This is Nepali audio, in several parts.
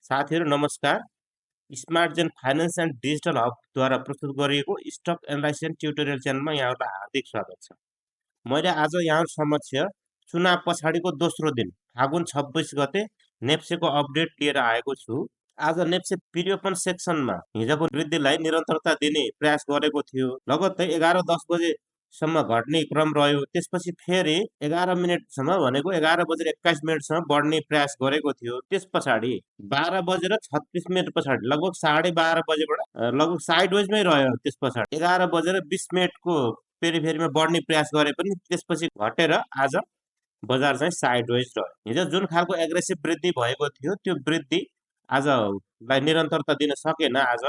साथीहरू नमस्कार। स्मार्टजेन फाइनान्स एन्ड डिजिटल हबद्वारा प्रस्तुत गरिएको स्टक एनालाइसिस ट्युटोरियल च्यानलमा यहाँहरूलाई हार्दिक स्वागत छ। मैले आज यहाँ समक्ष चुनाव पछाडिको दोस्रो दिन फागुन 26 गते नेप्सेको अपडेट लिएर आएको छु। आज नेप्से पिरियोपन सेक्सनमा हिजोको वृद्धिलाई निरन्तरता दिने प्रयास गरेको थियो। लगत्तै 11:10 बजेसम्म घट्ने क्रम रह्यो। त्यसपछि फेरि 11 मिनेटसम्म भनेको 11:21 बढ्ने प्रयास गरेको थियो। त्यस पछाडि 12:36 पछाडि लगभग 12:30 बजेबाट लगभग साइडवेजमै रह्यो। त्यस पछाडि 11:20 पेरिफेरीमा बढ्ने प्रयास गरे पनि त्यसपछि घटेर आज बजार चाहिँ साइडवेज रह्यो। हिजो जुन खालको एग्रेसिभ वृद्धि भएको थियो त्यो वृद्धि आजलाई निरन्तरता दिन सकेन। आज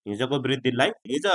हिजोको वृद्धिलाई हिजो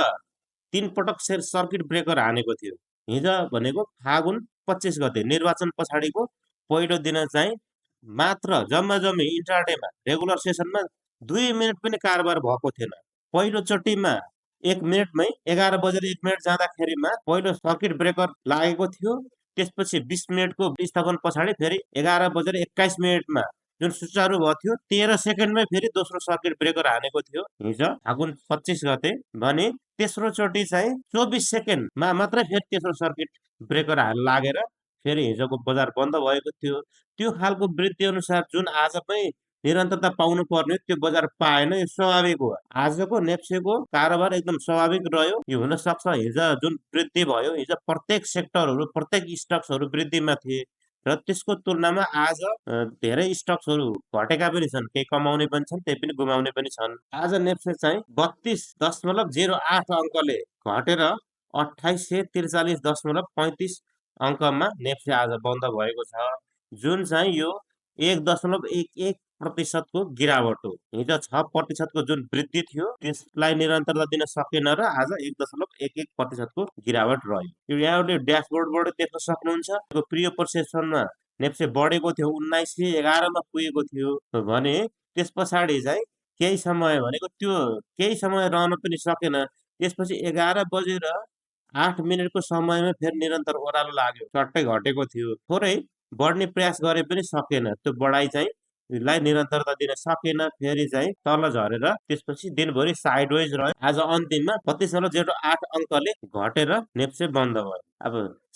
3 पटक सर्किट ब्रेकर हानेको थियो। हिजो भनेको फागुन 25 गते निर्वाचन पछाडिको पहिलो दिन चाहिँ मात्र जम्मी इन्ट्राडेमा रेगुलर सेसनमा 2 मिनट पनि कारोबार भएको थिएन। पहिलो चोटिमा 1 मिनटमै 11:01 जाँदाखेरिमा पहिलो सर्किट ब्रेकर लागेको थियो। त्यसपछि 20 मिनटको स्थगन पछाडि फेरि 11:21 जुन सुचारू भएको थियो 13 सेकेन्डमै फेरि दोस्रो सर्किट ब्रेकर हानेको थियो हिजो फागुन 25 गते। भने तेस्रो चोटि चाहिँ 24 सेकेन्डमा मात्रै फेरि तेस्रो सर्किट ब्रेकर लागेर फेरि हिजोको बजार बन्द भएको थियो। त्यो खालको वृद्धि अनुसार जुन आज पनि निरन्तरता पाउनु पर्ने त्यो बजार पाएन। यो स्वाभाविक हो। आजको नेप्सेको कारोबार एकदम स्वाभाविक रह्यो। यो हुन सक्छ हिजो जुन वृद्धि भयो हिजो प्रत्येक सेक्टरहरू प्रत्येक स्टक्सहरू वृद्धिमा थिए र त्यसको तुलनामा आज धेरै स्टक्सहरू घटेका पनि छन्। केही कमाउने पनि छन्, त्यही पनि गुमाउने पनि छन्। आज नेप्से चाहिँ 32.08 अङ्कले घटेर 2843.35 अङ्कमा नेप्से आज बन्द भएको छ। जुन चाहिँ यो 1.11% गिरावट हो। हिजो 6% जुन वृद्धि थियो त्यसलाई निरन्तरता दिन सकेन र आज 1.11% गिरावट रह्यो। यो यहाँले ड्यासबोर्डबाट देख्न सक्नुहुन्छ। प्रिय पर्सेसनमा नेप्से बढेको थियो 1911 पुगेको थियो भने त्यस पछाडि चाहिँ केही समय भनेको त्यो केही समय रहन पनि सकेन। त्यसपछि 11:08 समयमा फेरि निरन्तर ओह्रालो लाग्यो, चट्टै घटेको थियो। थोरै बढ्ने प्रयास गरे पनि सकेन। त्यो बढाइ चाहिँ लाई निरन्तरता दिन सकेन। फेरि चाहिँ तल झरेर त्यसपछि दिनभरि साइडवेज रह्यो। आज अन्तिममा 32.08 अङ्कले घटेर नेप्से बन्द भयो। अब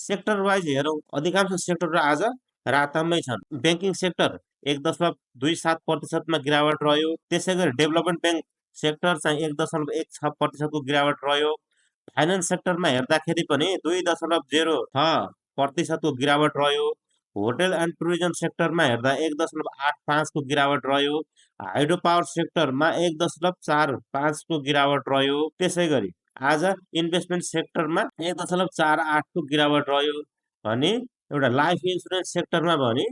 सेक्टर वाइज हेरौँ, अधिकांश सेक्टर आज रातामै छन्। ब्याङ्किङ सेक्टर 1.27% गिरावट रह्यो। त्यसै गरी डेभलपमेन्ट ब्याङ्क सेक्टर चाहिँ 1.16% गिरावट रह्यो। फाइनान्स सेक्टरमा हेर्दाखेरि पनि 2.06% गिरावट रह्यो। होटल एन्ड टुरिज्म सेक्टरमा हेर्दा 1.85 गिरावट रह्यो। हाइड्रो पावर सेक्टरमा 1.45 गिरावट रह्यो। त्यसै गरी आज इन्भेस्टमेन्ट सेक्टरमा 1.48 गिरावट रह्यो भने एउटा लाइफ इन्सुरेन्स सेक्टरमा भने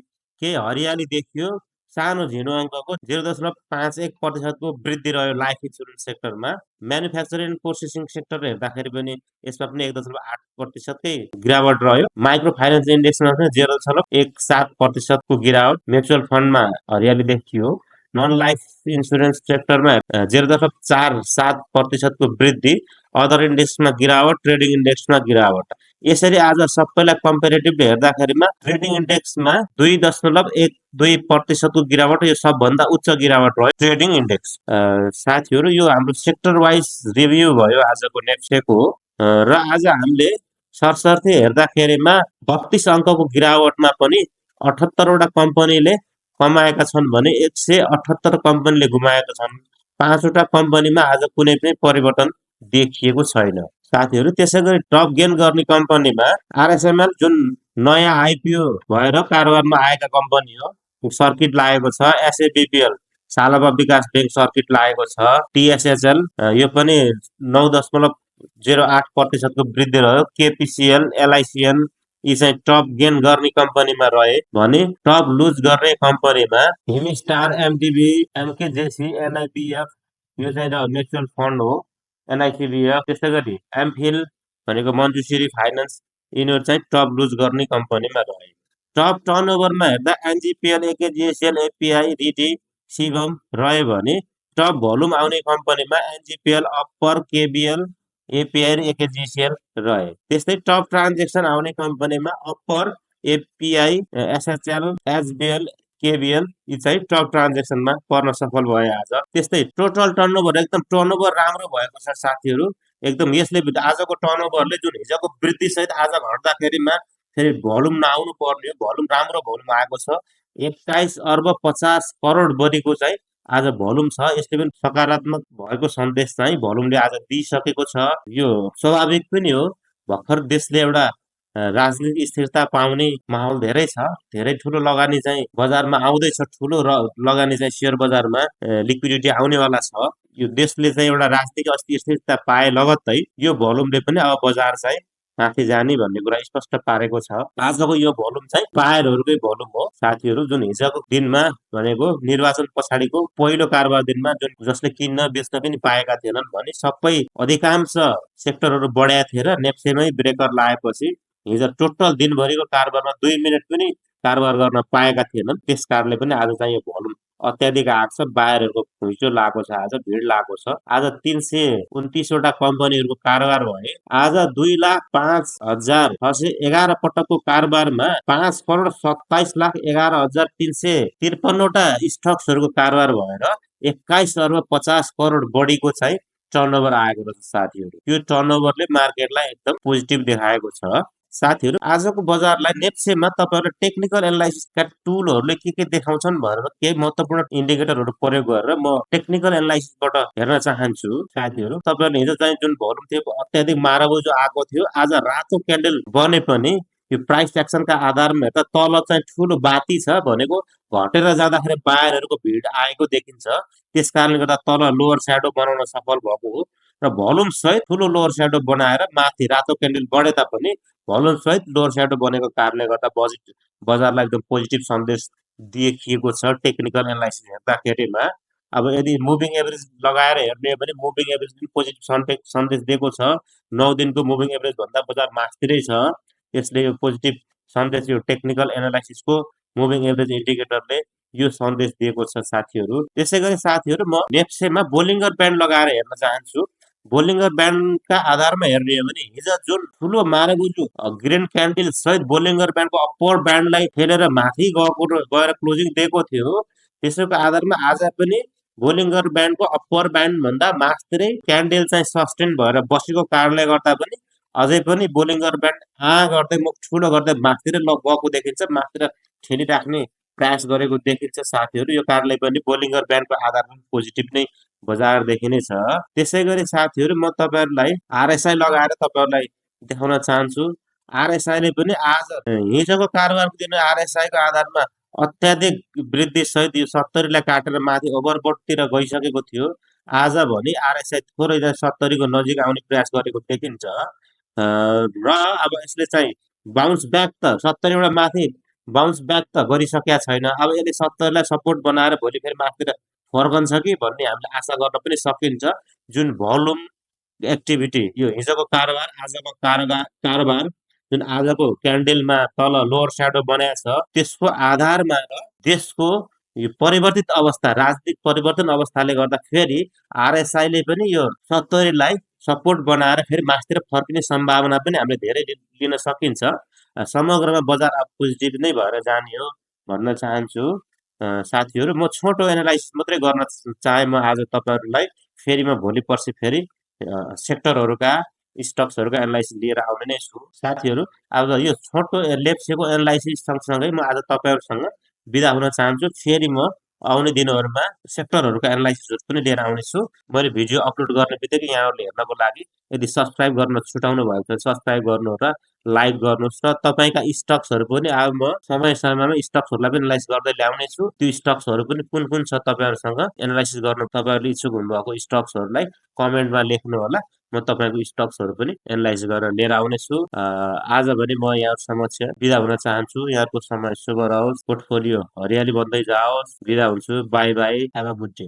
केही हरियाली देखियो। सानो झिनो अङ्कको 0.51% वृद्धि रह्यो लाइफ इन्सुरेन्स सेक्टरमा। म्यानुफ्याक्चरिङ एन्ड प्रोसेसिङ सेक्टर हेर्दाखेरि पनि यसमा पनि 1.8% गिरावट रह्यो। माइक्रो फाइनेन्स इन्डेक्समा पनि 0.17% गिरावट। म्युचुअल फन्डमा हरियाली देखियो। नन लाइफ इन्सुरेन्स सेक्टरमा 0.47% वृद्धि। अदर इन्डेक्समा गिरावट, ट्रेडिङ इन्डेक्समा गिरावट। यसरी आज सबैलाई कम्पेरेटिभली हेर्दाखेरिमा ट्रेडिङ इन्डेक्समा 2.12% गिरावट, यो सबभन्दा उच्च गिरावट रह्यो ट्रेडिङ इन्डेक्स। साथीहरू यो हाम्रो सेक्टर वाइज रिभ्यू भयो आजको नेप्सेको। र आज हामीले सरसर्ती हेर्दाखेरिमा 32 अङ्कको गिरावटमा पनि 78वटा कम्पनीले कमाएका छन् भने 178 कम्पनीले गुमाएका छन्। 5वटा कम्पनीमा आज कुनै पनि परिवर्तन देखिएको छैन। साथीहरू त्यसै गरी टप गेन गर्ने कम्पनीमा आरएसएमएल जुन नयाँ आइपिओ भएर कारोबारमा आएका कम्पनी हो, सर्किट लागेको छ। एसएबिपिएल सालबा विकास ब्याङ्क सर्किट लागेको छ। टिएसएचएल यो पनि 9.08% वृद्धि रह्यो। केपिसिएल, एलआइसिएन यी चाहिँ टप गेन गर्ने कम्पनीमा रहे भने टप लुज गर्ने कम्पनीमा हिमस्टार, एमडिबी, एमकेजेसी, एनआइपिएफ यो चाहिँ म्युचुअल फन्ड हो, एनआइसिबिएफ। त्यसै गरी एमफिल भनेको मञ्जुश्री फाइनान्स यिनीहरू चाहिँ टप लुज गर्ने कम्पनीमा रहे। टप टर्नओभरमा हेर्दा एनजिपिएल, एकेजिएसएल, एपिआई, रिटी, शिवम रह्यो भने टप भोल्युम आउने कम्पनीमा एनजिपिएल, अप्पर, केबिएल, एपिआई र एकेजिसिएल रहे। त्यस्तै टप ट्रान्जेक्सन आउने कम्पनीमा अप्पर, एपिआई, एसएचएल, एचबिएल, केबिएल यी चाहिँ टप ट्रान्जेक्सनमा पर्न सफल भए आज। त्यस्तै टोटल टर्नओभर एकदम टर्नओभर राम्रो भएको छ साथीहरू। एकदम यसले आजको टर्नओभरले जुन हिजोको वृद्धिसहित आज घट्दाखेरिमा फेरि भोल्युम नआउनु पर्ने हो, भोल्युम राम्रो भोल्युम आएको छ। 21 अर्ब 50 करोड बढीको चाहिँ आज भोल्युम छ। यसले पनि सकारात्मक भएको सन्देश चाहिँ भोल्युमले आज दिइसकेको छ। यो स्वाभाविक पनि हो, भर्खर देशले एउटा राजनीतिक स्थिरता पाउने माहौल धेरै छ। धेरै ठुलो लगानी चाहिँ बजारमा आउँदैछ, ठुलो र लगानी चाहिँ सेयर बजारमा लिक्विडिटी आउनेवाला छ। यो देशले चाहिँ एउटा राजनीतिक स्थिरता पाए लगत्तै यो भोल्युमले पनि अब बजार चाहिँ माथि जाने भन्ने कुरा स्पष्ट पारेको छ। आजको यो भोल्युम चाहिँ बायरहरूकै भोल्युम हो साथीहरू। जुन हिजोको दिनमा भनेको निर्वाचन पछाडिको पहिलो कारोबार दिनमा जुन जसले किन्न बेच्न पनि पाएका थिएनन् भने सबै अधिकांश सेक्टरहरू बढ्या थिए र नेप्सेमै ब्रेकर लाएपछि हिजो टोटल दिनभरिको कारोबारमा 2 मिनट पनि कारोबार गर्न पाएका थिएनन्। त्यस कारणले पनि आज चाहिँ यो भोल्युम अत्याधिक आएको छ। बायरहरूको घुइँचो लागेको छ, आज भिड लागेको छ। आज 329 वटा कम्पनीहरूको कारोबार भए। आज 2,05,611 पटकको कारोबारमा 5,27,11,353 वटा स्टक्सहरूको कारोबार भएर 21 अर्ब 50 करोड बढीको चाहिँ टर्नओभर आएको रहेछ साथीहरू। यो टर्नओभरले मार्केटलाई एकदम पोजिटिभ देखाएको छ। साथीहरू आजको बजारलाई नेप्सेमा तपाईँहरूले टेक्निकल एनालाइसिसका टुलहरूले के देखाउँछन् भनेर केही महत्त्वपूर्ण इन्डिकेटरहरू प्रयोग गरेर म टेक्निकल एनालाइसिसबाट हेर्न चाहन्छु साथीहरू। तपाईँहरूले हिजो चाहिँ जुन भोल्युम थियो अत्याधिक माराबुजो आएको थियो, आज रातो क्यान्डल बने पनि यो प्राइस एक्सनका आधारमा हेर्दा तल चाहिँ ठुलो बाती छ भनेको घटेर जाँदाखेरि बायरहरूको भिड आएको देखिन्छ। त्यस कारणले गर्दा तल लोवर स्याडो बनाउन सफल भएको हो र भोल्युम सहित ठुलो लोवर स्याडो बनाएर माथि रातो क्यान्डल बढे तापनि भोल्युम सहित लोवर स्याडो बनेको कारणले गर्दा बजारलाई एकदम पोजिटिभ सन्देश देखिएको छ टेक्निकल एनालाइसिस हेर्दाखेरिमा। अब यदि मुभिङ एभरेज लगाएर हेर्ने हो भने मुभिङ एभरेज पनि पोजिटिभ सन्देश दिएको छ। 9 दिनको मुभिङ एभरेज भन्दा बजार मास्तिरै छ। यसले यो पोजिटिभ सन्देश यो टेक्निकल एनालाइसिसको मुभिङ एभरेज इन्डिकेटरले यो सन्देश दिएको छ साथीहरू। त्यसै गरी साथीहरू म नेप्सेमा बोलिङ्गर ब्यान्ड लगाएर हेर्न चाहन्छु। बोलिङ्गर ब्यान्डका आधारमा हेर्ने हो भने हिजो जुन ठुलो माराबुजु ग्रिन क्यान्डल सहित बोलिङ्गर ब्यान्डको अप्पर ब्यान्डलाई फेलेर माथि गएर क्लोजिङ दिएको थियो। त्यसैको आधारमा आज पनि बोलिङ्गर ब्यान्डको अप्पर ब्यान्ड भन्दा मास्तिरै क्यान्डल चाहिँ सस्टेन भएर बसेको कारणले गर्दा पनि अझै पनि बोलिङ्गर ब्यान्ड गर्दै मुख ठुलो गर्दै मास्तिर गएको देखिन्छ, मास्तिर ठेलिराख्ने प्रयास गरेको देखिन्छ साथीहरू। यो कारणले पनि बोलिङ्गर ब्यान्डको आधारमा पोजिटिभ नै बजार देखिनेछ। त्यसै गरी साथीहरू म तपाईँहरूलाई आरएसआई लगाएर तपाईँहरूलाई देखाउन चाहन्छु। आरएसआईले पनि आज हिजोको कारोबारको दिन आरएसआईको आधारमा अत्याधिक वृद्धि सहित यो 70 लाई काटेर माथि ओभरबोटतिर गइसकेको थियो। आज भने आरएसआई थोरै 70 को नजिक आउने प्रयास गरेको देखिन्छ र अब यसले चाहिँ बााउन्स ब्याक त 70 वटा माथि बााउन्स ब्याक त गरिसकेका छैन। अब यसले 70 लाई सपोर्ट बनाएर भोलि फेरि माथितिर फर्कन्छ कि भन्ने हामीले आशा गर्न पनि सकिन्छ। जुन भोल्युम एक्टिभिटी यो हिजोको कारोबार आजको कारोबार जुन आजको क्यान्डलमा तल लोवर स्याडो बनाएको छ त्यसको आधारमा र देशको यो परिवर्तित अवस्था राजनीतिक परिवर्तन अवस्थाले गर्दा फेरि आरएसआईले पनि यो 70 लाई सपोर्ट बनाएर फेरि मास्तिर फर्किने सम्भावना पनि हामीले धेरै लिन सकिन्छ। समग्रमा बजार अब पोजिटिभ नै भएर जाने हो भन्न चाहन्छु साथीहरू। म छोटो एनालाइसिस मात्रै गर्न चाहे म आज तपाईँहरूलाई। फेरि म भोलि पर्सि फेरि सेक्टरहरूका स्टक्सहरूका एनालाइसिस लिएर आउने नै छु साथीहरू। अब यो छोटो लेप्सेको एनालाइसिस सँगसँगै म आज तपाईँहरूसँग बिदा हुन चाहन्छु। फेरि म आउने दिनहरूमा सेक्टरहरूका एनालाइसिसहरू पनि लिएर आउनेछु। मैले भिडियो अपलोड गर्ने बित्तिकै यहाँहरूले हेर्नको लागि यदि सब्सक्राइब गर्न छुटाउनु भएको छ सब्सक्राइब गर्नु र लाइक गर्नुहोस् र तपाईँका स्टक्सहरू पनि अब म समय समयमा स्टक्सहरूलाई पनि एनालाइसिस गर्दै ल्याउने छु। त्यो स्टक्सहरू पनि कुन कुन छ तपाईँहरूसँग एनालाइसिस गर्नु तपाईँहरूले इच्छुक हुनुभएको स्टक्सहरूलाई कमेन्टमा लेख्नु होला। म तपाईँको स्टक्सहरू पनि एनालाइज गरेर लिएर आउनेछु। आज भने म यहाँ समक्ष बिदा हुन चाहन्छु। यहाँको समय शुभ रहोस्, पोर्टफोलियो हरियाली बन्दै जाओस्। बिदा हुन्छु। By by, have a good day.